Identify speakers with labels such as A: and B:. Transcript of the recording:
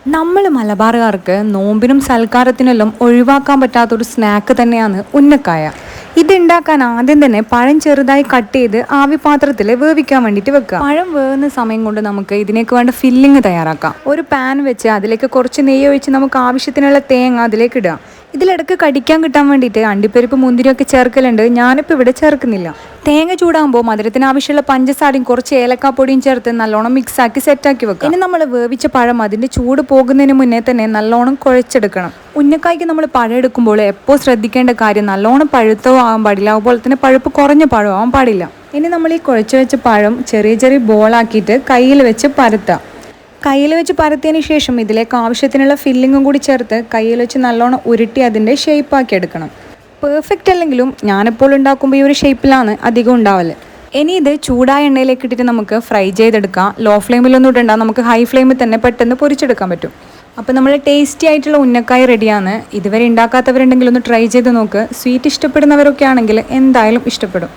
A: നമ്മൾ മലബാറുകാർക്ക് നോമ്പിനും സൽക്കാരത്തിനെല്ലാം ഒഴിവാക്കാൻ പറ്റാത്തൊരു സ്നാക്ക് തന്നെയാണ് ഉന്നക്കായ. ഇതുണ്ടാക്കാൻ ആദ്യം തന്നെ പഴം ചെറുതായി കട്ട് ചെയ്ത് ആവിപാത്രത്തിൽ വേവിക്കാൻ വേണ്ടിയിട്ട് വെക്കുക. പഴം വേവുന്ന സമയം കൊണ്ട് നമുക്ക് ഇതിനേക്ക് വേണ്ട ഫില്ലിങ് തയ്യാറാക്കാം. ഒരു പാൻ വെച്ച് അതിലേക്ക് കുറച്ച് നെയ്യ് ഒഴിച്ച് നമുക്ക് ആവശ്യത്തിനുള്ള തേങ്ങ അതിലേക്ക് ഇടുക. ഇതിലിടക്ക് കടിക്കാൻ കിട്ടാൻ വേണ്ടിയിട്ട് അണ്ടിപ്പരിപ്പ് മുന്തിരിയൊക്കെ ചേർക്കലുണ്ട്. ഞാനിപ്പോൾ ഇവിടെ ചേർക്കുന്നില്ല. തേങ്ങ ചൂടാകുമ്പോൾ മധുരത്തിന് ആവശ്യമുള്ള പഞ്ചസാരയും കുറച്ച് ഏലക്കാപ്പൊടിയും ചേർത്ത് നല്ലോണം മിക്സാക്കി സെറ്റാക്കി വെക്കുക. ഇനി നമ്മൾ വേവിച്ച പഴം അതിൻ്റെ ചൂട് പോകുന്നതിന് മുന്നേ തന്നെ നല്ലോണം കുഴച്ചെടുക്കണം. ഉന്നക്കായ്ക്ക് നമ്മൾ പഴം എടുക്കുമ്പോൾ എപ്പോൾ ശ്രദ്ധിക്കേണ്ട കാര്യം നല്ലോണം പഴുത്തോ ആവാൻ പാടില്ല, അതുപോലെ തന്നെ പഴുപ്പ് കുറഞ്ഞ പഴം ആവാൻ പാടില്ല. ഇനി നമ്മൾ ഈ കുഴച്ച് വെച്ച പഴം ചെറിയ ചെറിയ ബോളാക്കിയിട്ട് കയ്യിൽ വെച്ച് പരത്തുക. കയ്യിൽ വെച്ച് പരത്തിയതിന് ശേഷം ഇതിലേക്ക് ആവശ്യത്തിനുള്ള ഫില്ലിങ്ങും കൂടി ചേർത്ത് കയ്യിൽ വെച്ച് നല്ലോണം ഉരുട്ടി അതിൻ്റെ ഷേപ്പാക്കി എടുക്കണം. പെർഫെക്റ്റ് അല്ലെങ്കിലും ഞാനെപ്പോൾ ഉണ്ടാക്കുമ്പോൾ ഈ ഒരു ഷേപ്പിലാണ് അധികം ഉണ്ടാവല്. ഇനി ഇത് ചൂടായ എണ്ണയിലേക്ക് ഇട്ടിട്ട് നമുക്ക് ഫ്രൈ ചെയ്തെടുക്കാം. ലോ ഫ്ലെയിമിലൊന്നും ഇടണ്ട, നമുക്ക് ഹൈ ഫ്ലെയിമിൽ തന്നെ പെട്ടെന്ന് പൊരിച്ചെടുക്കാൻ പറ്റും. അപ്പോൾ നമ്മൾ ടേസ്റ്റി ആയിട്ടുള്ള ഉന്നക്കായ റെഡിയാണ്. ഇതുവരെ ഉണ്ടാക്കാത്തവരുണ്ടെങ്കിൽ ഒന്ന് ട്രൈ ചെയ്ത് നോക്ക്. സ്വീറ്റ് ഇഷ്ടപ്പെടുന്നവരൊക്കെ ആണെങ്കിൽ എന്തായാലും ഇഷ്ടപ്പെടും.